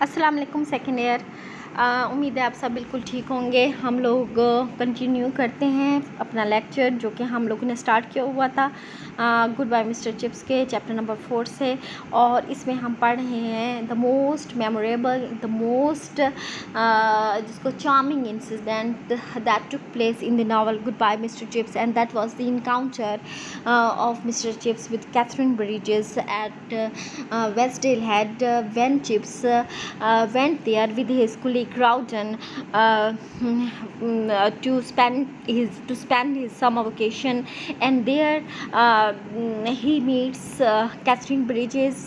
अस्सलाम वालेकुम second year. उम्मीद है आप सब बिल्कुल ठीक होंगे। हम लोग कंटिन्यू करते हैं अपना लेक्चर जो कि हम लोगों ने स्टार्ट किया हुआ था गुड बाय मिस्टर चिप्स के चैप्टर नंबर 4 से, और इसमें हम पढ़ रहे हैं the most memorable, the most जिसको charming incident that took place in the novel goodbye Mister Chips, and that was the encounter of mister Chips with Katherine Bridges at Westdale Head when Chips went there with his colleague Crowden to spend his summer vacation, and there he meets Catherine Bridges,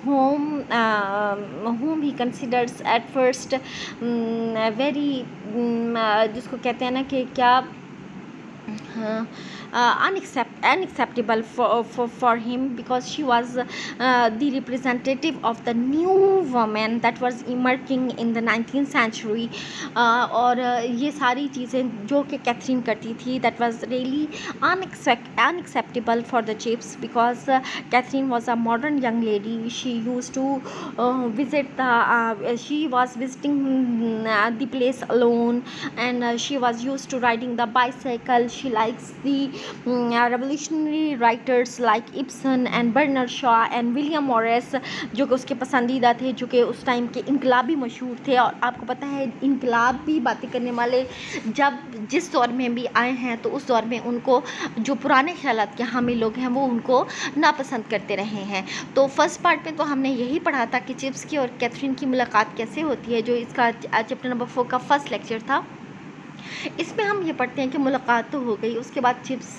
whom he considers at first very जिसको कहते हैं ना कि क्या unacceptable for him, because she was the representative of the new woman that was emerging in the 19th century, और ये सारी चीज़ें जो कि कैथरीन करती थी that was really unacceptable for the Chips, because Catherine was a modern young lady. She used to she was visiting the place alone, and she was used to riding the bicycle. She likes the revolutionary writers like Ibsen and Bernard Shaw and William Morris, जो कि उसके पसंदीदा थे, जो कि उस time के इनकलाबी मशहूर थे। और आपको पता है इनकलाबी बातें करने वाले जब जिस दौर में भी आए हैं तो उस दौर में उनको जो पुराने ख्यालात के हामी लोग हैं वो उनको नापसंद करते रहे हैं। तो फर्स्ट पार्ट में तो हमने यही पढ़ा था कि चिप्स की और कैथरीन की मुलाकात कैसे होती है, जो इसका चैप्टर नंबर 4 का फर्स्ट लेक्चर था। इसमें हम ये पढ़ते हैं कि मुलाकात तो हो गई, उसके बाद चिप्स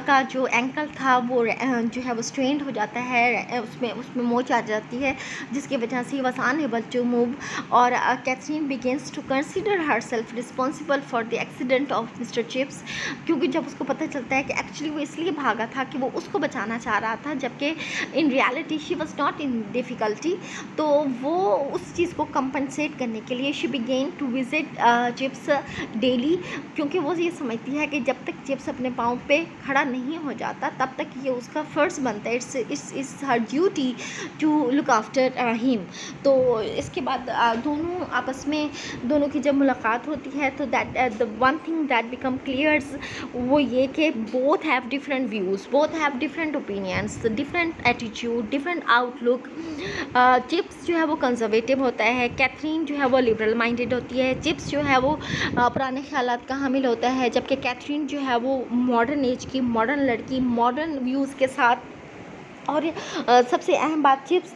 का जो एंकल था वो जो है वो स्ट्रेंड हो जाता है, उसमें मोच आ जाती है, जिसकी वजह से he was unable to move, और Katherine begins to consider herself responsible for the accident of mister Chips, क्योंकि जब उसको पता चलता है कि एक्चुअली वो इसलिए भागा था कि वो उसको बचाना चाह रहा था, जबकि in reality she was not in difficulty. तो वो उस चीज़ को कंपनसेट करने के लिए she began to visit Chips daily, क्योंकि वो ये समझती है कि जब तक चिप्स अपने पाँव पे खड़ा नहीं हो जाता तब तक ये उसका फ़र्ज़ बनता है, it's her duty to look after him. तो इसके बाद दोनों आपस में दोनों की जब मुलाकात होती है तो that the one thing that become clears वो ये कि both have different views, both have different opinions, different attitude, different outlook. Chips जो है वो कंजर्वेटिव होता है, कैथरीन जो है वो लिबरल माइंडेड होती है, चिप्स जो है वो पुराने ख्यालात का हामिल होता है, जबकि कैथरीन जो है वो मॉडर्न एज की मॉडर्न लड़की मॉडर्न व्यूज़ के साथ। और सबसे अहम बात चिप्स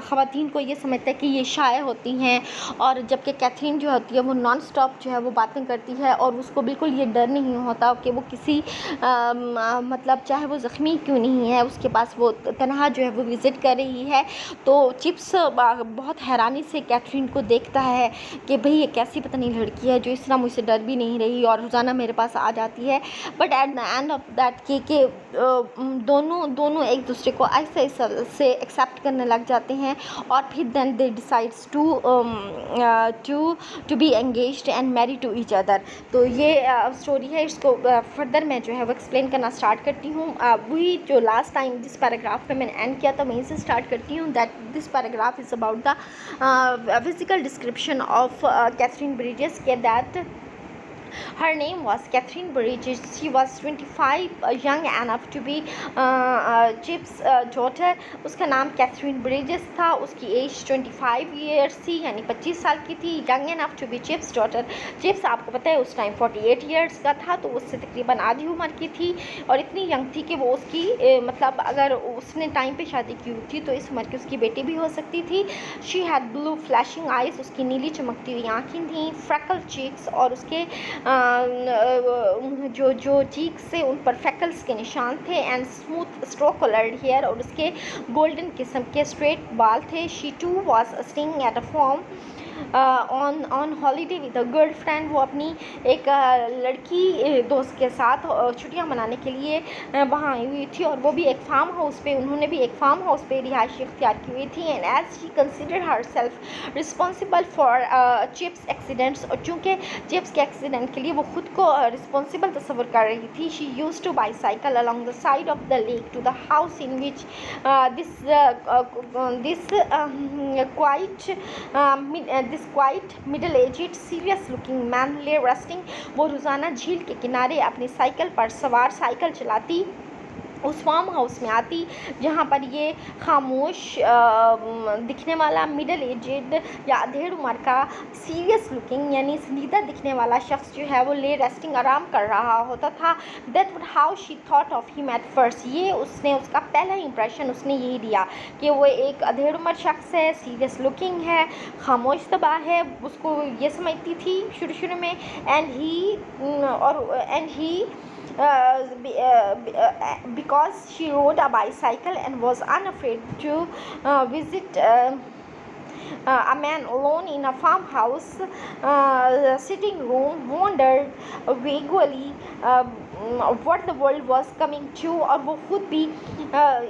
ख़वातीन को ये समझता है कि ये शाये होती हैं, और जबकि कैथरीन जो होती है वो नॉन स्टॉप जो है वो बातें करती है, और उसको बिल्कुल ये डर नहीं होता कि वो किसी मतलब चाहे वो ज़ख्मी क्यों नहीं है उसके पास वो तनहा जो है वो विज़िट कर रही है। तो चिप्स बहुत हैरानी से कैथरीन को देखता है कि भाई ये कैसी पता नहीं लड़की है जो इस तरह मुझसे डर भी नहीं रही और रोज़ाना मेरे पास आ जाती है। But at the end of that कि दोनों एक दूसरे को ऐसे से एक्सेप्ट करने लग जाते हैं, और फिर then they decides to be engaged and marry to each other. तो ये स्टोरी है, इसको फर्दर मैं जो है वो एक्सप्लेन करना स्टार्ट करती हूँ। वही जो लास्ट टाइम जिस पैराग्राफ पे मैंने एंड किया था वहीं से स्टार्ट करती हूँ। That this paragraph is about the physical description of Katherine Bridges के that her name was Catherine Bridges. She was 25, young enough to be Chips' daughter. उसका नाम कैथरीन ब्रिजेस था, उसकी एज 25 ईयर्स थी, यानी 25 साल की थी। Young enough to be Chips daughter. Chips आपको पता है उस टाइम 48 ईयर्स का था, तो उससे तकरीबन आधी उम्र की थी, और इतनी यंग थी कि वो उसकी मतलब अगर उसने टाइम पे शादी की हुई थी तो इस उम्र की उसकी बेटी भी हो सकती थी। She had blue flashing eyes, उसकी नीली चमकती हुई आँखें थीं, फ्रैकल चीक्स, और उसके जो चीक्स से उन पर फ्रैकल्स के निशान थे, and smooth stroke coloured hair, और उसके गोल्डन किस्म के स्ट्रेट बाल थे। She too was staying at a farm on on holiday with a girlfriend. वो अपनी एक लड़की दोस्त के साथ छुट्टियां मनाने के लिए वहाँ आई हुई थी, और वो भी एक फार्म हाउस पे, उन्होंने भी एक फार्म हाउस पे रिहाइश इख्तियार की हुई थी। And as she consider herself responsible for Chips accidents, और चूँकि चिप्स के एक्सीडेंट के लिए वो खुद को रिस्पॉन्सिबल तस्वर कर रही थी, she use to bicycle along the side of the lake to the house in which this quite middle-aged serious looking man lay resting। वो रोज़ाना झील के किनारे अपनी साइकिल पर सवार साइकिल चलाती उस फार्म हाउस में आती जहाँ पर ये खामोश दिखने वाला मिडल एजेड या अधेड़ उम्र का सीरियस लुकिंग यानी संजीदा दिखने वाला शख्स जो है वो ले रेस्टिंग आराम कर रहा होता था। That would how she thought of him at first. ये उसने उसका पहला इंप्रेशन उसने यही दिया कि वो एक अधेड़ उम्र शख्स है, सीरियस लुकिंग है, खामोश तबाह है, उसको ये समझती थी शुरू में। And he because she rode a bicycle and was unafraid to visit a man alone in a farmhouse sitting room, wondered vaguely what the world was coming to। और वो खुद भी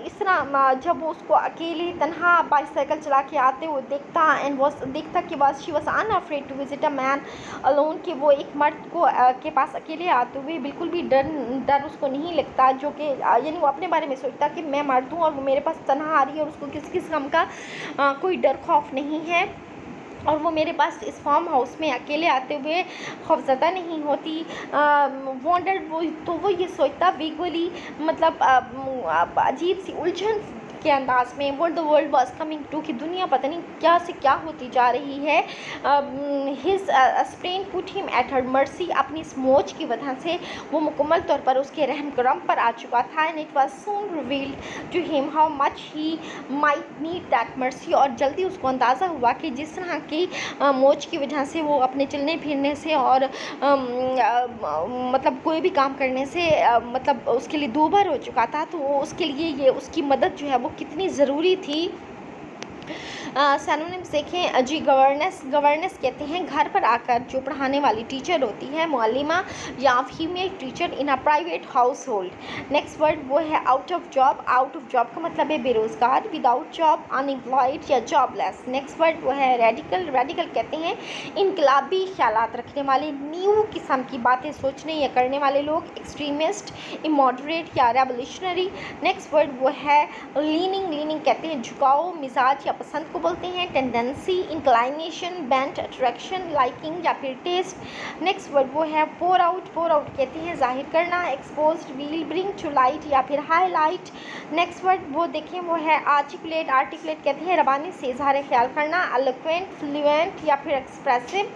इस तरह जब वो उसको अकेले तन्हा बाइसाइकिल चला के आते हुए देखता एंड वॉज देखता कि बस she was unafraid to visit a man alone, कि वो एक मर्द को के पास अकेले आते हुए बिल्कुल भी डर उसको नहीं लगता, जो कि यानी वो अपने बारे में सोचता कि मैं मर्द हूँ और वो मेरे पास तन्हा आ रही है और उसको किस किस्म का कोई डर खौफ नहीं है, और वो मेरे पास इस फार्म हाउस में अकेले आते हुए खौफज़दा नहीं होती। वॉन्डर्ड वो ये सोचता विगुअली, मतलब अजीब सी उलझन के अंदाज में, world the world was coming to, कि दुनिया पता नहीं क्या से क्या होती जा रही है। His sprain put him at her mercy, अपनी इस मोच की वजह से वो मुकम्मल तौर पर उसके रहम करम पर आ चुका था। And it was soon revealed to him how much he might need that mercy, और जल्दी उसको अंदाज़ा हुआ कि जिस तरह की मोच की वजह से वो अपने चलने फिरने से और मतलब कोई भी काम करने से मतलब उसके लिए दूभर हो चुका था, तो वो उसके लिए ये उसकी मदद जो है वो कितनी ज़रूरी थी। सिनोनिम्स देखें जी। गवर्नेंस कहते हैं घर पर आकर जो पढ़ाने वाली टीचर होती है, मुअल्लिमा या female teacher in a private house hold. Next word वो है out of job. Out of job का मतलब है बेरोज़गार, विदाउट जॉब, अनएम्प्लॉयड या जॉबलेस। नेक्स्ट वर्ड वो है रेडिकल। रेडिकल कहते हैं इनकलाबी ख्यालात रखने वाले, न्यू किस्म की बातें सोचने या करने वाले लोग। एक्सट्रीमिस्ट, इमॉडरेट या रेवोल्यूशनरी। नेक्स्ट वर्ड वो है लीनिंग। लीनिंग कहते हैं झुकाव, मिजाज या पसंद को बोलते हैं। Tendency, inclination, bent, attraction, liking या फिर टेस्ट। नेक्स्ट वर्ड वो है पोर आउट। पोर आउट कहते हैं जाहिर करना। Exposed, reveal, bring to light या फिर हाईलाइट। नेक्स्ट वर्ड वो देखें वो है आर्टिकुलेट। आर्टिकुलेट कहते हैं रबानी से इजहार ख्याल करना। एलोक्वेंट, फ्लुएंट या फिर एक्सप्रेसिव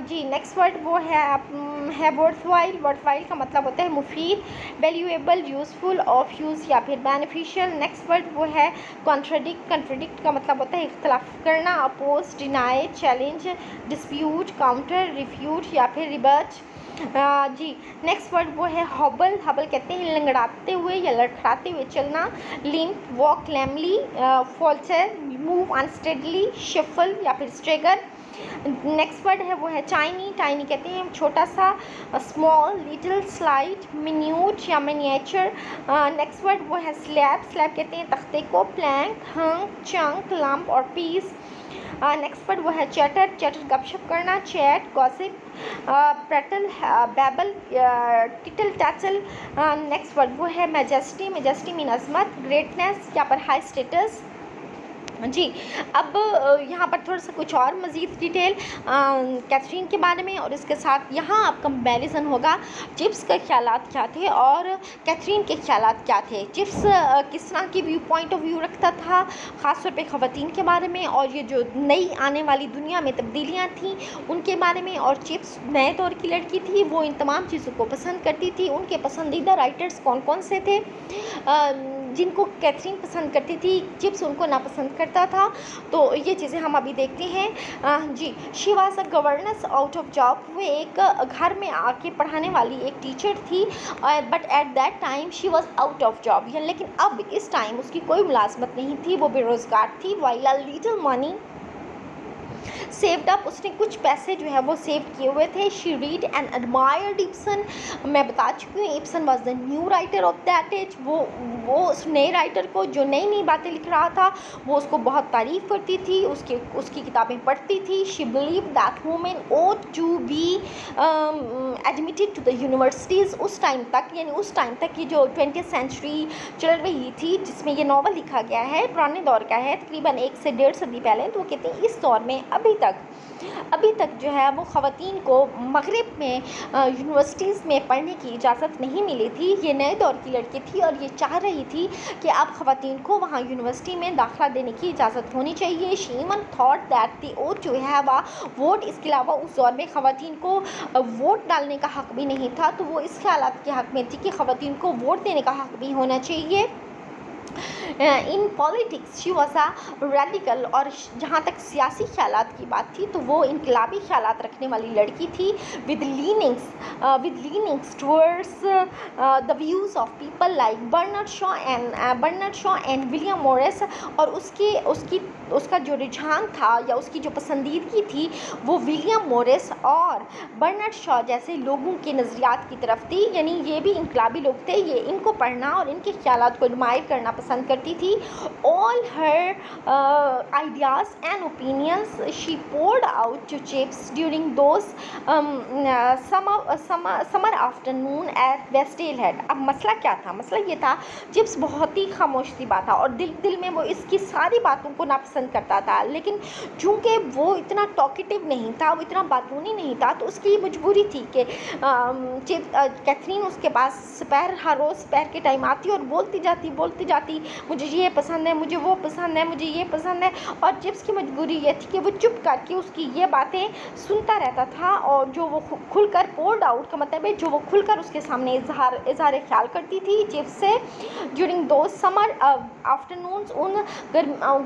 जी। नेक्स्ट वर्ड वो है वर्थवाइल। वर्थवाइल का मतलब होता है मुफीद, वैल्यूएबल, यूज़फुल, ऑफ यूज़ या फिर बेनिफिशियल। नेक्स्ट वर्ड वो है कॉन्ट्रडिक्ट। कॉन्ट्रडिक्ट का मतलब होता है इख्तलाफ करना। Oppose, deny, challenge, dispute, counter, refute या फिर रिबर्ट जी। नेक्स्ट वर्ड वो है हॉबल। हॉबल कहते हैं लंगड़ाते हुए या लड़खड़ाते हुए चलना। Link, walk lamellae, falter, move unsteadily, shuffle या फिर स्ट्रेगर। नेक्स्ट वर्ड है वो है टाइनी। टाइनी कहते हैं छोटा सा, स्मॉल, लिटिल, स्लाइट, मिन्यूट या मिनिएचर। नेक्स्ट वर्ड वो है स्लैब। स्लैब कहते हैं तख्ते को। प्लैंक, हंक, चंक, लंप और पीस। नेक्स्ट वर्ड वो है चैटर। चैटर गपशप करना। Chat, gossip, prattle, babble, tittle tattle. Next word वो है मैजेस्टी। मैजेस्टी मीन अजमत, ग्रेटनेस या पर हाई स्टेटस जी। अब यहाँ पर थोड़ा सा कुछ और मज़ीद डिटेल कैथरीन के बारे में, और इसके साथ यहाँ आप कंपैरिजन होगा चिप्स के ख्यालात क्या थे और कैथरीन के ख्यालात क्या थे। चिप्स किस तरह की पॉइंट ऑफ व्यू रखता था ख़ास तौर पे ख़वातीन के बारे में, और ये जो नई आने वाली दुनिया में तब्दीलियाँ थीं उनके बारे में। और चिप्स नए दौर की लड़की थी, वो इन तमाम चीज़ों को पसंद करती थी। उनके पसंदीदा राइटर्स कौन कौन से थे जिनको कैथरीन पसंद करती थी, चिप्स उनको नापसंद करता था। तो ये चीज़ें हम अभी देखते हैं जी। She was a governess out of job. वो एक घर में आके पढ़ाने वाली एक टीचर थी, but at that time she was out of job, लेकिन अब इस टाइम उसकी कोई मुलाजमत नहीं थी, वो बेरोज़गार थी। While a little money saved up, उसने कुछ पैसे जो है वो सेव किए हुए थे. She read and admired Ibsen. मैं बता चुकी हूँ Ibsen was the new writer of that age. वो उस नए राइटर को जो नई नई बातें लिख रहा था वो उसको बहुत तारीफ़ करती थी, उसकी किताबें पढ़ती थी. She believe that women ought to be admitted to the universities. उस टाइम तक, यानी उस टाइम तक ये जो 20th सेंचुरी चल रही थी जिसमें ये नावल लिखा गया है, पुराने दौर का है, तकरीबन 1 से 1.5 सदी पहले. तो वो कहते हैं इस दौर में अभी तक जो है वो ख़वातीन को मगरिब में यूनिवर्सिटीज़ में पढ़ने की इजाज़त नहीं मिली थी. ये नए दौर की लड़की थी और ये चाह रही थी कि अब ख़वातीन को वहाँ यूनिवर्सिटी में दाखिला देने की इजाज़त होनी चाहिए. She even thought that the ought to have a vote. इसके अलावा उस दौर में ख़वातीन को वोट डालने का हक़ भी नहीं था, तो वो इस ख़यालात के हक़ में थी कि ख़वातीन को वोट देने का हक़ भी होना चाहिए. In politics she was a radical. और जहाँ तक सियासी ख्यालात की बात थी तो वो इनकलाबी ख्यालात रखने वाली लड़की थी, with leanings towards the views of people like Bernard Shaw and William Morris. और उसका जो रुझान था या उसकी जो पसंदीदगी थी वो विलियम मोरिस और बर्नार्ड शॉ जैसे लोगों के नज़रियात की तरफ थी. यानी ये भी इनकलाबी लोग थे, ये इनको पढ़ना और इनके ख्यालात को एडमायर करना पसंद करती थी. All her ideas and opinions she poured out to Chips during those summer afternoon at Westdale Head. अब मसला क्या था? मसला ये था चिप्स बहुत ही खामोश सी बात था और दिल में वो इसकी सारी बातों को नापसंद करता था. लेकिन चूँकि वो इतना टॉकेटिव नहीं था, वो इतना बातूनी नहीं था, तो उसकी मजबूरी थी कि कैथरीन उसके पास हर रोज़ दोपहर के टाइम आती और बोलती जाती मुझे ये पसंद है, मुझे वो पसंद है, मुझे ये पसंद है. और चिप्स की मजबूरी ये थी कि वो चुप करके उसकी ये बातें सुनता रहता था और जो वो खुलकर पोर्ड आउट का मतलब है जो वो खुलकर उसके सामने इजहार ख्याल करती थी चिप्स से. ड्यूरिंग दो समर आफ्टरनून्स, उन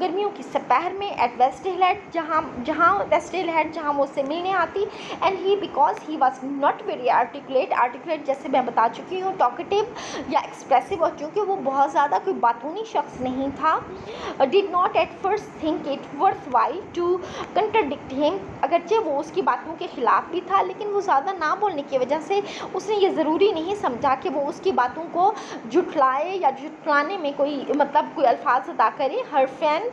गर्मियों की दोपहर में एट वेस्टेल हेड, जहाँ वो उससे मिलने आती. And he because he was not very articulate जैसे मैं बता चुकी हूँ, टॉकेटिव या एक्सप्रेसिव, और चूँकि वो बहुत ज़्यादा कोई बातूनी शख्स नहीं था, did not at first think it worth while to contradict him. अगरचे वो उसकी बातों के ख़िलाफ़ भी था, लेकिन वो ज़्यादा ना बोलने की वजह से उसने ये ज़रूरी नहीं समझा कि वो उसकी बातों को झुठलाए या झुठलाने में कोई अल्फाज अदा करे. हर फैन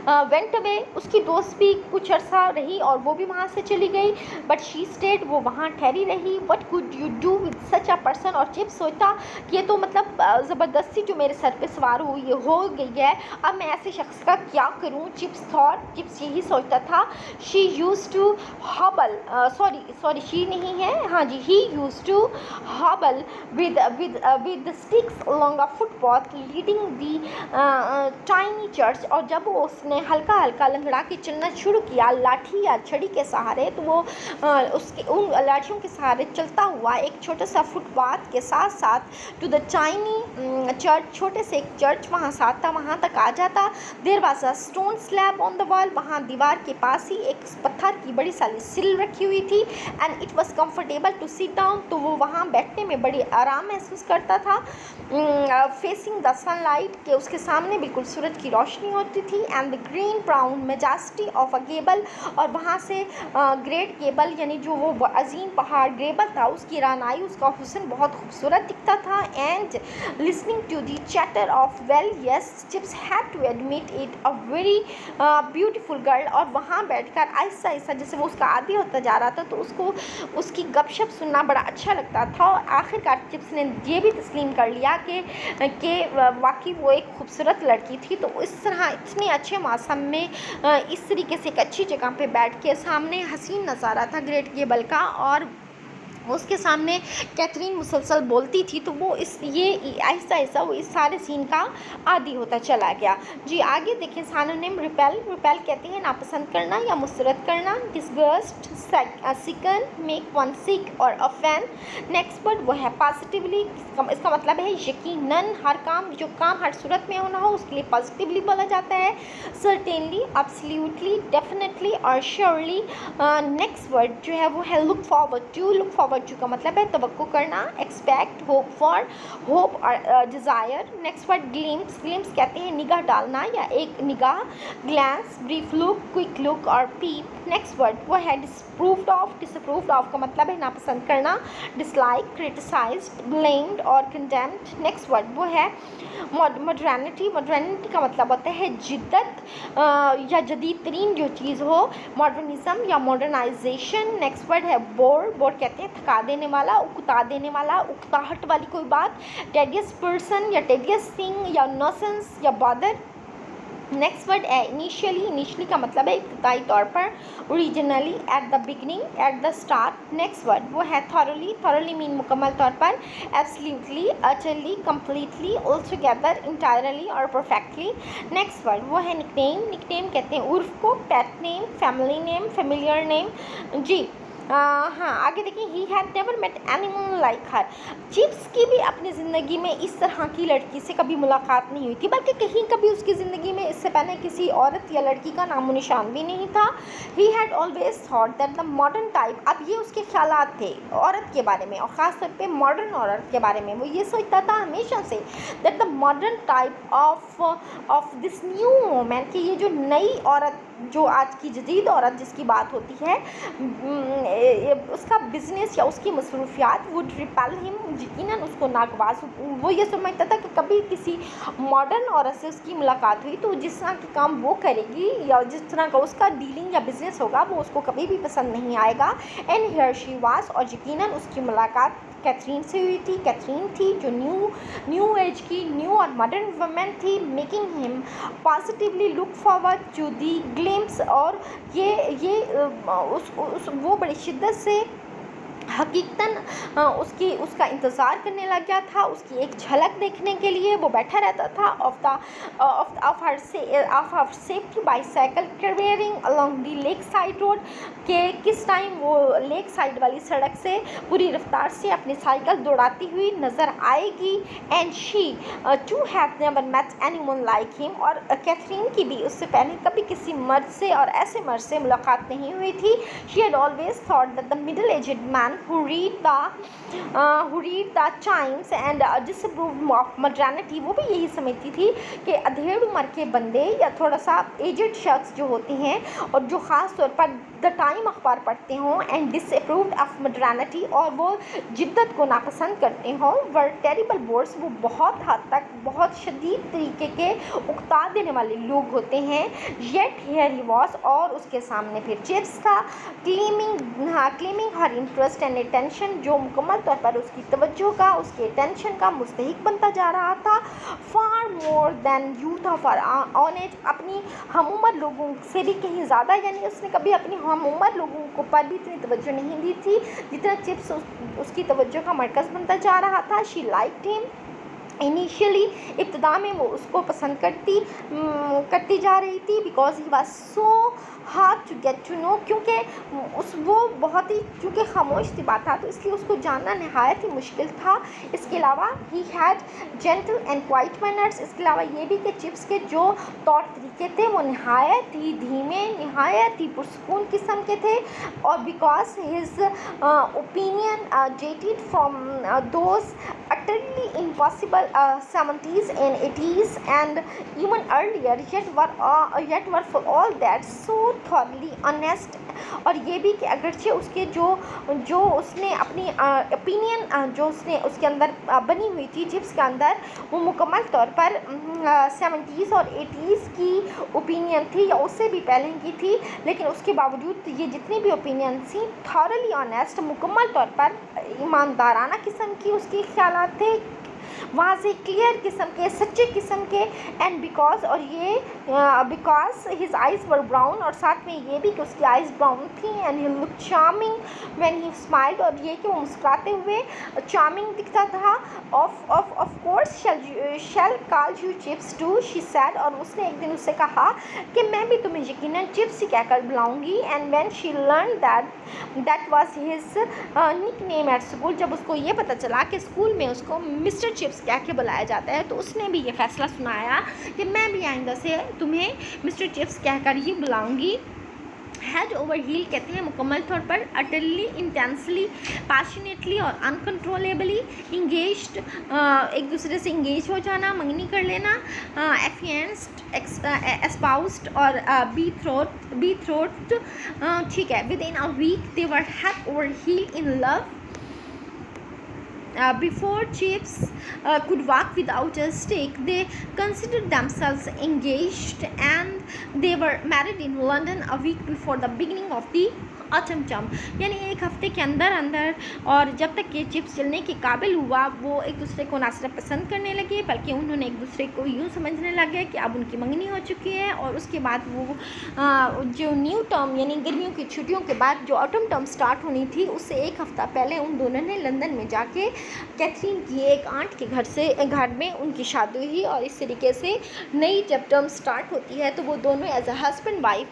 वेंट अवे, उसकी दोस्त भी कुछ अर्सा रही और वो भी वहाँ से चली गई. बट शी स्टेड, वो वहाँ ठहरी रही. What could you do with such a person. और चिप्स सोचता कि ये तो मतलब ज़बरदस्ती जो मेरे सर पे सवार हुई ये हो गई है, अब मैं ऐसे शख्स का क्या करूँ. चिप्स यही सोचता था. She used to hobble, sorry she नहीं है, हाँ जी, he used to hobble with sticks along a footpath leading the tiny church. और जब उसने हल्का लंगड़ा के चलना शुरू किया लाठी या छड़ी के सहारे, तो वो उन लाठियों के सहारे चलता हुआ एक छोटा सा फुटपाथ के साथ टू द टाइनी चर्च, छोटे से एक चर्च वहाँ साथ था, वहाँ तक आ जाता. There was a stone slab on the wall, वहाँ दीवार के पास ही एक पत्थर की बड़ी सारी सिल रखी हुई थी. And it was comfortable to sit down, तो वो वहाँ बैठने में बड़ी आराम महसूस करता था. फेसिंग द सनलाइट, के उसके सामने बिल्कुल सूरज की रोशनी होती थी. And the green brown majesty of a Gable, और वहाँ से ग्रेट गेबल यानी जो वो अजीम पहाड़ गेबल था, उसकी रानाई, उसका हुस्न बहुत खूबसूरत दिखता था. And listening to the chatter of well yes Chips had to admit it a very beautiful girl. और वहाँ बैठकर आहिस्ता जैसे वो उसका आदी होता जा रहा था तो उसको उसकी गपशप सुनना बड़ा अच्छा लगता था. और आखिरकार चिप्स ने ये भी तस्लीम कर लिया कि वाकई वो एक खूबसूरत लड़की थी. तो इस तरह इतने अच्छे मौसम में इस तरीके से एक अच्छी जगह पे बैठ के सामने हसीन नज़ारा था ग्रेट गेबल का, और उसके सामने कैथरीन मुसलसल बोलती थी, तो वो ये आहिस्ता वो इस सारे सीन का आदी होता चला गया. जी आगे देखें. सिनोनिम रिपेल कहते हैं नापसंद करना या मुसरत करना. डिसगस्ट, सिकन, मेक वन सिक और ऑफेंड. नेक्स्ट वर्ड वो है पॉजिटिवली, इसका मतलब है यकीनन, हर काम जो काम हर सूरत में होना हो उसके लिए पॉजिटिवली बोला जाता है. सर्टेनली, एब्सोल्युटली, डेफिनेटली और श्योरली. नेक्स्ट वर्ड जो है वो है लुक फॉरवर्ड फॉरवर्ड का मतलब है तवक्को करना, एक्सपेक्ट, होप फॉर, होप और desire. Next word glimpse, glimpse कहते हैं निगाह डालना या एक निगाह, glance, brief look, quick look और पीप। नेक्स्ट वर्ड वो है डिसअप्रूव्ड ऑफ, डिसअप्रूव्ड ऑफ का मतलब है नापसंद करना, डिसलाइक, क्रिटिसाइज्ड, ब्लेम्ड और कंडेम्ड। नेक्स्ट वर्ड वो है मॉडर्निटी, मॉडर्निटी का मतलब होता है जिद्दत या जदीद तरीन जो चीज़ हो, मॉडर्निज्म या मॉडर्नाइजेशन। नेक्स्ट वर्ड है बोर, बोर कहते हैं थका देने वाला, उकता देने वाला, उकताहट वाली कोई बात, टेडियस पर्सन या टेडियस थिंग या नॉसेंस या बॉदर। नेक्स्ट वर्ड है इनिशियली, इनिशियली का मतलब है इब्तदाई तौर पर, originally, at the beginning, at the start. Next word वो है थॉरली, थॉरली मीन मुकम्मल तौर पर, absolutely, utterly, completely, all together, entirely और परफेक्टली। नेक्स्ट वर्ड वो है निकनेम, निकनेम कहते हैं उर्फ को, pet name, family name, familiar name. जी हाँ, आगे देखिए he had never met anyone like her, Chips की भी अपनी ज़िंदगी में इस तरह की लड़की से कभी मुलाकात नहीं हुई थी, बल्कि कहीं कभी उसकी ज़िंदगी में इससे पहले किसी औरत या लड़की का नामो निशान भी नहीं था। He had always thought that the modern type, अब ये उसके ख्यालात थे औरत के बारे में और ख़ास तौर पे मॉडर्न औरत के बारे में। वो ये सोचता था हमेशा say that the modern type of this new women, कि ये जो नई औरत, जो आज की जदीद औरत जिसकी बात होती है, उसका बिजनेस या उसकी मसरूफियात वुड रिपेल हिम, यकीनन उसको नागवास, वो ये समझता था कि कभी किसी मॉडर्न औरत से उसकी मुलाकात हुई तो जिस तरह के काम वो करेगी या जिस तरह का उसका डीलिंग या बिजनेस होगा वो उसको कभी भी पसंद नहीं आएगा। एंड हियर शी वाज, और यकीनन उसकी मुलाकात कैथरीन से हुई थी। कैथरीन थी जो न्यू एज की, न्यू और मॉडर्न वुमेन थी, making him positively look forward to the glimpse, और ये वो बड़ी शिद्दत से हकीकतन उसका इंतज़ार करने लग गया था, उसकी एक झलक देखने के लिए वो बैठा रहता था। Of her safety bicycle careering along the lakeside road, के किस टाइम वो लेक साइड वाली सड़क से पूरी रफ्तार से अपनी साइकिल दौड़ाती हुई नज़र आएगी। And she too have never met anyone like him, और कैथरीन की भी उससे पहले कभी किसी मर्द से और ऐसे मर्द से मुलाकात नहीं हुई थी। She had always thought that the middle aged man who read the chimes and disapprove of modernity, वो भी यही समझती थी कि अधेड़ उम्र के बंदे या थोड़ा सा एजड शख्स जो होते हैं और जो ख़ास तौर पर द टाइम अखबार पढ़ते हों एंड डिसअप्रूव्ड ऑफ मॉडर्निटी, और वो जिद्दत को नापसंद करते हों, वर टेरिबल बोर्ड्स, वो बहुत हद तक बहुत शदीद तरीके के उकता देने वाले लोग होते हैं। येट हियर ही वॉज, और उसके सामने फिर चिप्स था, claiming her interest and attention, जो मुकम्मल तौर पर उसकी तवज्जो का, उसके अटेंशन का मुस्तहिक बनता जा रहा था। Far more than youth of or on age, अपनी हम उम्र लोगों से भी कहीं ज़्यादा, यानी उसने कभी अपनी हम उम्र लोगों को पर भी इतनी तवज्जो नहीं दी थी जितना चिप्स उसकी तवज्जो का मरकज़ बनता जा रहा था। शी लाइक्ड हिम इनिशियली, इब्तदा में वो उसको पसंद करती जा रही थी, because he was so hard to get to know, क्योंकि वो बहुत ही चूँकि खामोश सी बात था तो इसलिए उसको जानना नहायत ही मुश्किल था। इसके अलावा he had gentle and quite manners, इसके अलावा ये भी कि चिप्स के जो तौर तरीके थे वो नहायत ही धीमे, नहायत ही पुरसकून किस्म के थे, और because his opinion dated from those utterly impossible 70s and 80s and even earlier, yet were for all that so thoroughly honest। और ये भी कि अगरचे उसके जो उसने अपनी ओपिनियन जो उसने उसके अंदर बनी हुई थी चिप्स के अंदर, वो मुकम्मल तौर पर 70s और 80s की ओपिनियन थी या उससे भी पहले की थी, लेकिन उसके बावजूद ये जितनी भी ओपिनियन थी थॉरली ऑनेस्ट, मुकम्मल तौर पर ईमानदाराना किस्म की उसके ख्यालात थे, वहाँ से क्लियर किस्म के, सच्चे किस्म के। एंड बिकॉज, और ये because his eyes were brown, और साथ में ये भी कि उसकी आइज़ ब्राउन थी। And he look charming when he smiled, और ये कि वो मुस्कुराते हुए चार्मिंग दिखता था। Of course shall call you Chips too, she said, और उसने एक दिन उससे कहा कि मैं भी तुम्हें यकीनन चिप्स ही कहकर बुलाऊंगी। And when she learn that was his nickname at school, जब उसको ये पता चला कि स्कूल में उसको मिस्टर चिप्स कह के बुलाया जाता है, तो उसने भी ये फैसला सुनाया कि मैं भी आइंदा से तुम्हें मिस्टर चिप्स कहकर ही बुलाऊंगी। हेड ओवर हील कहते हैं मुकम्मल तौर पर, अटरली, इंटेंसली, पैशनेटली और अनकंट्रोलेबली इंगेज्ड, एक दूसरे से इंगेज हो जाना, मंगनी कर लेना, एफियंस्ड, एस्पाउस्ड और बी थ्रोट, ठीक है, within a week they were head over heel in love. Before Chips could walk without a stick, they considered themselves engaged, and they were married in London a week before the beginning of the autumn term. यानी एक हफ्ते के अंदर अंदर, और जब तक ये चिप्स चलने के काबिल हुआ, वो एक दूसरे को ना सिर्फ पसंद करने लगे बल्कि उन्होंने एक दूसरे को यूँ समझने लगे कि अब उनकी मंगनी हो चुकी है. और उसके बाद वो जो न्यू टर्म यानी गर्मियों की छुट्टियों के बाद जो ऑटम टर्म स्टार्ट होनी थी, उससे एक हफ़्ता पहले उन दोनों ने लंदन में जाके कैथरीन की एक आंट के घर में उनकी शादी हुई. और इस तरीके से नई जब टर्म स्टार्ट होती है तो वो दोनों एज अ हस्बैंड वाइफ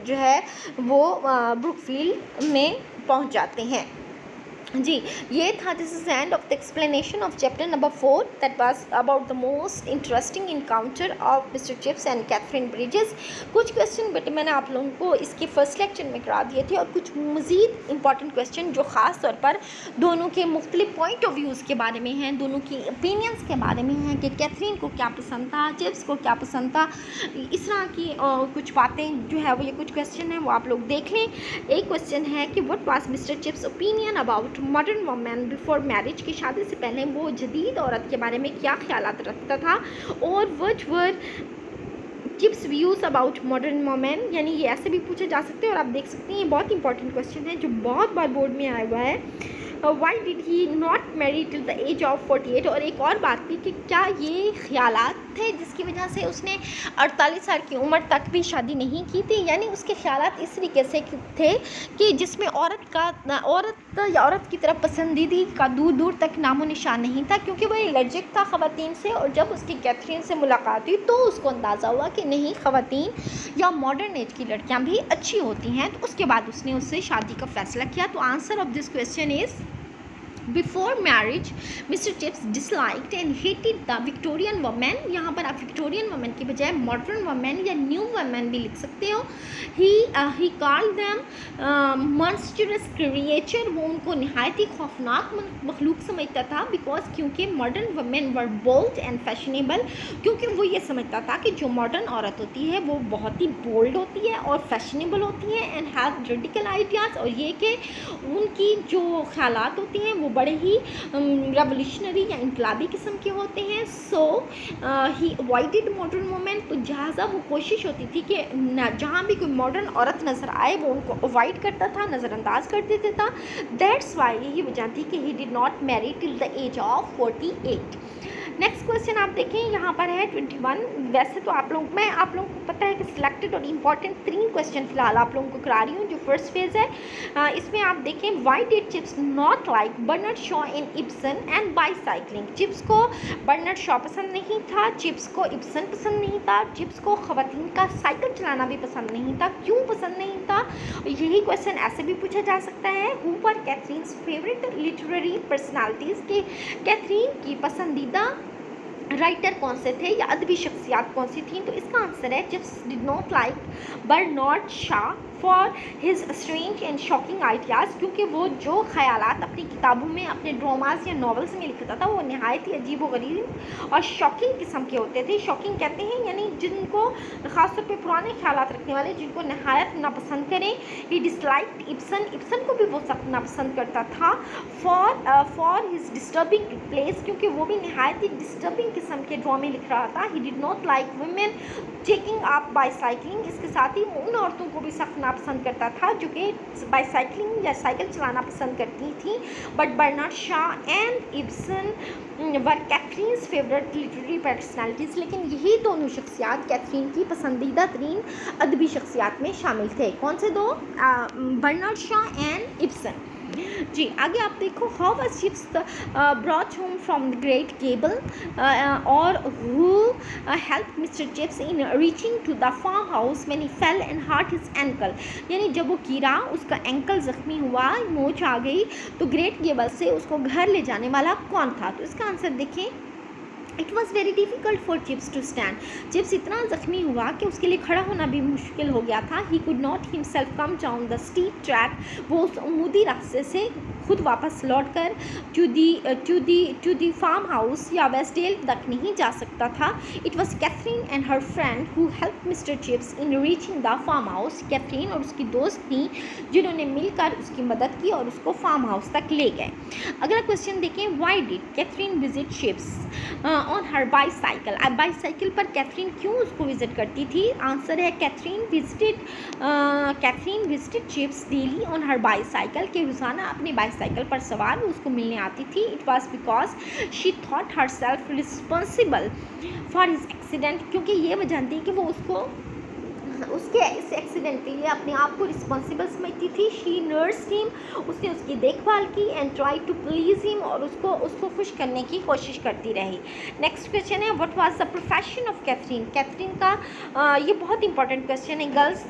जो है वो ब्रुकफील्ड में पहुंच जाते हैं. जी, ये था. This is end of the explanation of chapter number 4 that was about the most interesting encounter of mister Chips and Katherine Bridges. कुछ क्वेश्चन बेटे मैंने आप लोगों को इसके फर्स्ट लेक्चर में करा दिए थे, और कुछ मज़ीद इंपॉर्टेंट क्वेश्चन जो ख़ास तौर पर दोनों के मुख्तलिफ पॉइंट ऑफ व्यूज़ के बारे में हैं, दोनों की ओपिनियंस के बारे में हैं कि कैथरीन को क्या पसंद था, चिप्स को क्या पसंद था. इस तरह की कुछ बातें जो है वो, ये कुछ क्वेश्चन हैं वो आप लोग देख लें. एक क्वेश्चन है कि what was mister chips opinion about modern women before marriage, की शादी से पहले वो जदीद औरत के बारे में क्या ख्यालात रखता था. और what were chips views about modern women, यानी ये ऐसे भी पूछे जा सकते हैं. और आप देख सकते हैं ये बहुत इंपॉर्टेंट क्वेश्चन है जो बहुत बार बोर्ड में आया हुआ है. Why did he not marry till the age of 48. और एक और बात भी कि क्या ये ख्यालात थे जिसकी वजह से उसने 48 साल की उम्र तक भी शादी नहीं की थी. यानी उसके ख्यालात इस तरीके से थे कि जिसमें औरत की तरफ पसंदीदी का दूर दूर तक नामो निशान नहीं था, क्योंकि वह एलर्जिक था ख़वातीन से. और जब उसकी कैथरीन से मुलाकात हुई तो उसको अंदाज़ा हुआ कि नहीं, ख़वातीन या मॉडर्न एज की लड़कियाँ भी अच्छी होती हैं. तो उसके बाद उसने उससे शादी का फ़ैसला किया. तो answer of this question is before marriage mister chips disliked and hated the Victorian women. यहाँ पर आप विक्टोरियन वुमेन की बजाय मॉडर्न वुमेन या न्यू वुमेन भी लिख सकते हो. He called them monstrous creature. वो उनको नहायत ही खौफनाक मखलूक समझता था. बिकॉज क्योंकि modern women were bold and fashionable, क्योंकि वो ये समझता था कि जो मॉडर्न औरत होती है वो बहुत ही बोल्ड होती है और फैशनेबल होती है, एंड हैव रेडिकल आइडियाज़. और ये कि उनकी जो ख्यालात होती हैं वो बड़े ही रेवोल्यूशनरी या इनकलाबी किस्म के होते हैं. सो ही अवॉइडेड मॉडर्न वुमेन. तो जहाज़ा वो कोशिश होती थी कि जहाँ भी कोई मॉडर्न औरत नज़र आए वो उनको अवॉइड करता था, नज़रअंदाज कर देता था. दैट्स वाई यही वजह थी कि he did not marry till the age of 48. Next question आप देखें, यहाँ पर है 21. वैसे तो मैं आप लोगों को पता है कि सिलेक्टेड और इम्पॉर्टेंट 3 क्वेश्चन फिलहाल आप लोगों को करा रही हूँ. जो फर्स्ट फेज़ है इसमें आप देखें, why did Chips not like Bernard Shaw in Ibsen and bicycling. Chips को बर्नार्ड शॉ पसंद नहीं था, चिप्स को इब्सन पसंद नहीं था, चिप्स को ख़वातीन का साइकिल चलाना भी पसंद नहीं था. क्यों पसंद नहीं था? यही क्वेश्चन ऐसे भी पूछा जा सकता है. Who were Katherine's favourite literary personalities, के कैथरीन की पसंदीदा राइटर कौन से थे या अदबी शख्सियात कौन सी थी. तो इसका आंसर है Chips did not like Bernard Shaw for his strange and shocking ideas, क्योंकि वो जो ख्यालात अपनी किताबों में, अपने ड्रामाज या नॉवेल्स में लिखता था वो नहायत ही अजीब व गरीब और शॉकिंग किस्म के होते थे. शॉकिंग कहते हैं यानी जिनको ख़ासतौर पे पुराने ख्यालात रखने वाले, जिनको नहायत नापसंद करें. ही डिसलाइक्ड इब्सन. इब्सन को भी वो सख्त नापसंद करता था. फॉर हिज डिस्टर्बिंग प्लेस, क्योंकि वो भी नहायत ही डिस्टर्बिंग किस्म के ड्रामे लिख रहा था. He did not like women taking up bicycling. इसके साथ ही वो उन औरतों को भी सख्त नापसंद करता था जो कि बाईसाइकिलिंग या साइकिल चलाना पसंद करती थी. But Bernard Shaw and Ibsen were Katherine's favourite literary personalities. लेकिन यही दोनों शख्सियात कैथरीन की पसंदीदा तरीन अदबी शख्सियात में शामिल थे. कौन से दो? Bernard Shaw and Ibsen. जी, आगे आप देखो, how was Chips brought home from the Great Gable, और who help mister Chips in reaching to the farm house when he fell and hurt his ankle. यानी जब वो गिरा, उसका एंकल ज़ख्मी हुआ, मोच आ गई, तो ग्रेट गेबल से उसको घर ले जाने वाला कौन था. तो इसका आंसर देखें, it was very difficult for Chips to stand. Chips इतना ज़ख्मी हुआ कि उसके लिए खड़ा होना भी मुश्किल हो गया था। He could not himself come down the steep track. वो उस उमूदी रास्ते से खुद वापस लौट कर टू दी फार्म हाउस या वेस्टडेल तक नहीं जा सकता था। It was Katherine and her friend who help mister Chips in reaching the farm house. Katherine और उसकी दोस्त थी जिन्होंने मिलकर उसकी मदद की और उसको फार्म हाउस तक ले गए। अगला क्वेश्चन देखें, why did Katherine visit Chips on her bicycle. अब बाईसाइकिल पर कैथरीन क्यों उसको विजिट करती थी? आंसर है Katherine visited Chips daily on her bicycle, के रोज़ाना अपनी बाईसाइकिल पर सवार उसको मिलने आती थी। It was because she thought her self responsible for his accident, क्योंकि ये वह जानती कि वो उसके इस एक्सीडेंट के लिए अपने आप को रिस्पॉन्सिबल समझती थी। शी नर्स्ड हिम, उसने उसकी देखभाल की and try to please him, और उसको खुश करने की कोशिश करती रही। नेक्स्ट क्वेश्चन है, what was the profession of Katherine. Katherine का ये बहुत इंपॉर्टेंट क्वेश्चन है गर्ल्स,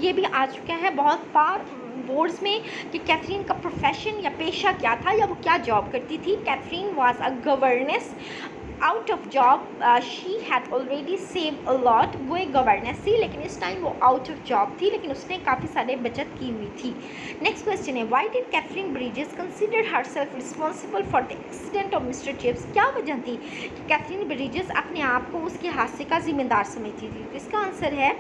ये भी आ चुका है बहुत बार बोर्ड्स में कि कैथरीन का प्रोफेशन या पेशा क्या था या वो क्या जॉब करती थी। Katherine was a governess out of job. She had already save a lot. वो एक गवर्नेस थी लेकिन इस टाइम वो आउट ऑफ जॉब थी, लेकिन उसने काफ़ी सारे बचत की हुई थी। नेक्स्ट क्वेश्चन है, why did Katherine Bridges consider herself responsible for the accident of mister Chips. क्या वजह थी कि कैथरीन ब्रिजेस अपने आप को उसके हादसे का जिम्मेदार समझती थी? तो इसका आंसर है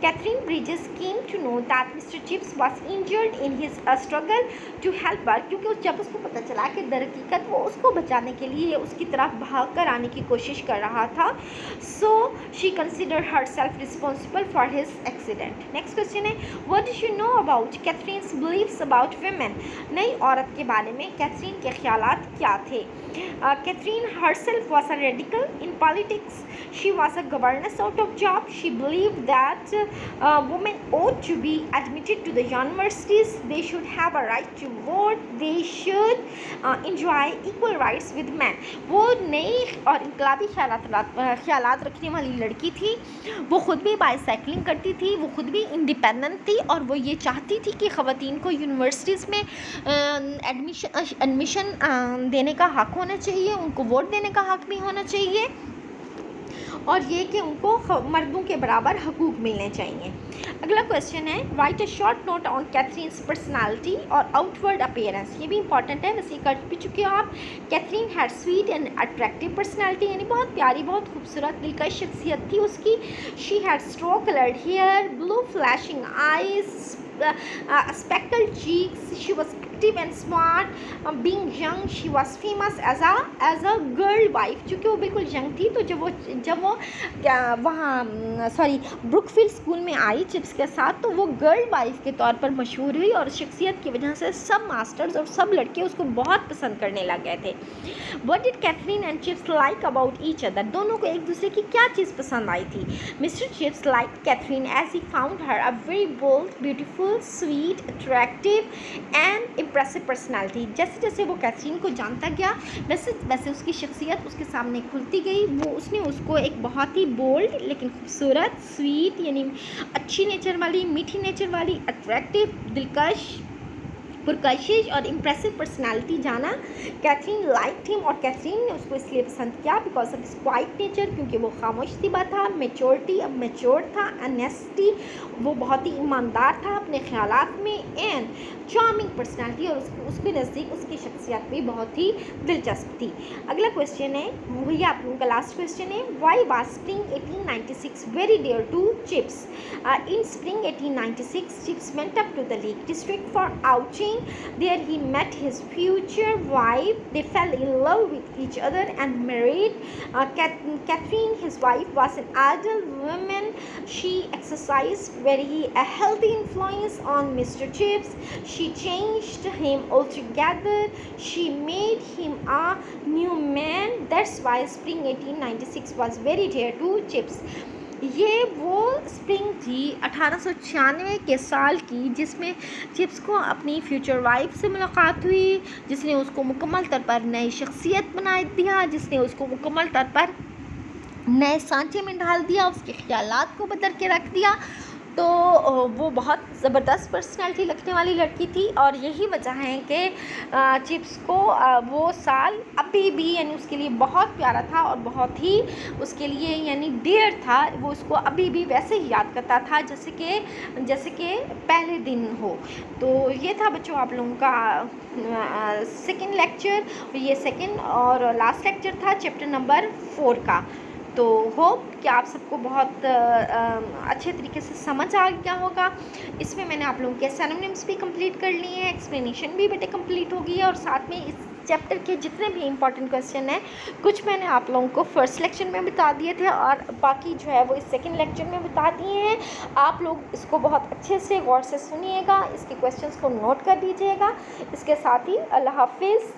Katherine Bridges came to know that Mr Chips was injured in his struggle to help her, क्योंकि जब उसको पता चला कि दर हकीकत वो उसको बचाने के लिए उसकी तरफ भाग कर आने की कोशिश कर रहा था। So she consider herself responsible for his accident. Next question है, what do you know about Katherine's beliefs about women. नई औरत के बारे में कैथरीन के ख्यालात क्या थे? Katherine herself was a radical in politics. She was a governess out of job. She believed that women ought to be admitted to the universities. They should have a right to vote. They should enjoy equal rights with men. वो नई और इनकलाबी ख्यालात रखने वाली लड़की थी। वो ख़ुद भी बाईसाइकिलिंग करती थी, वो ख़ुद भी इंडिपेंडेंट थी और वो ये चाहती थी कि ख़वातीन को यूनिवर्सिटीज़ में एडमिशन देने का हक़ होना चाहिए, उनको वोट देने का हक़ भी होना चाहिए और ये कि उनको मर्दों के बराबर हकूक़ मिलने चाहिए। अगला क्वेश्चन है, right a short note on Catherine's personality और आउटवर्ड अपीयरेंस। ये भी इंपॉर्टेंट है, वैसे कर भी चुके हो आप। Katherine had sweet and attractive personality, यानी बहुत प्यारी, बहुत खूबसूरत दिलकश शख्सियत थी उसकी। She had straw coloured hair, blue flashing eyes, speckled cheeks. She was active and smart. Being young, she was famous as a girl wife. चूँकि वो बिल्कुल यंग थी, तो जब वो वहाँ ब्रुकफील्ड स्कूल में आई चिप्स के साथ, तो वो गर्ल वाइफ के तौर पर मशहूर हुई और शख्सियत की वजह से सब मास्टर्स और सब लड़के उसको बहुत पसंद करने लग गए थे। What did Catherine and Chips like about each other? दोनों को एक दूसरे की क्या चीज़ पसंद आई थी? Mr. Chips liked Catherine as he found her a very bold, beautiful, sweet, attractive and impressive personality. जैसे जैसे वो कैथरीन को जानता गया वैसे वैसे उसकी शख्सियत उसके सामने खुलती गई। उसने उसको एक बहुत ही बोल्ड लेकिन खूबसूरत, स्वीट यानी अच्छी नेचर वाली, मीठी नेचर वाली, अट्रैक्टिव, दिलकश, पुरकशिश और इम्प्रेसिव पर्सनालिटी जाना। कैथरीन लाइक्ड हिम, और कैथरीन ने उसको इसलिए पसंद किया because of his quiet nature, क्योंकि वो खामोश तिबा था। मेच्योरिटी, अब मेच्योर था। ऑनेस्टी, वो बहुत ही ईमानदार था अपने ख्यालात में। एंड चार्मिंग पर्सनालिटी, और उसके नज़दीक उसकी शख्सियत भी बहुत ही दिलचस्प थी। अगला क्वेश्चन है, वही आप लोगों का लास्ट क्वेश्चन है, why was spring 1896 very dear to Chips. In spring 1896 Chips went up to the lake district for outing. There he met his future wife. They fell in love with each other and married. Catherine, his wife, was an adult woman. She exercised a healthy influence on Mr. Chips. She changed him altogether. She made him a new man. That's why spring 1896 was very dear to Chips. ये वो spring थी 1896 के साल की जिसमें chips को अपनी future wife से मुलाकात हुई, जिसने उसको मुकम्मल तौर पर नई शख्सियत बना दिया, जिसने उसको मुकम्मल तौर पर नए सांचे में डाल दिया, उसके ख्यालात को बदल के रख दिया तो वो बहुत ज़बरदस्त पर्सनैलिटी रखने वाली लड़की थी, और यही वजह है कि चिप्स को वो साल अभी भी यानी उसके लिए बहुत प्यारा था और बहुत ही उसके लिए यानी डियर था। वो उसको अभी भी वैसे ही याद करता था जैसे कि पहले दिन हो। तो ये था बच्चों आप लोगों का सेकेंड लेक्चर। ये सेकेंड और लास्ट लेक्चर था चैप्टर नंबर 4 का। तो होप कि आप सबको बहुत अच्छे तरीके से समझ आ गया होगा। इसमें मैंने आप लोगों के सिनोनिम्स भी कंप्लीट कर लिए हैं, एक्सप्लेनेशन भी बेटे कंप्लीट हो गई है, और साथ में इस चैप्टर के जितने भी इंपॉर्टेंट क्वेश्चन हैं कुछ मैंने आप लोगों को फर्स्ट लेक्चर में बता दिए थे और बाकी जो है वो इस सेकंड लेक्चर में बता दिए हैं। आप लोग इसको बहुत अच्छे से गौर से सुनिएगा, इसके क्वेश्चंस को नोट कर दीजिएगा। इसके साथ ही अल्लाह हाफिज़।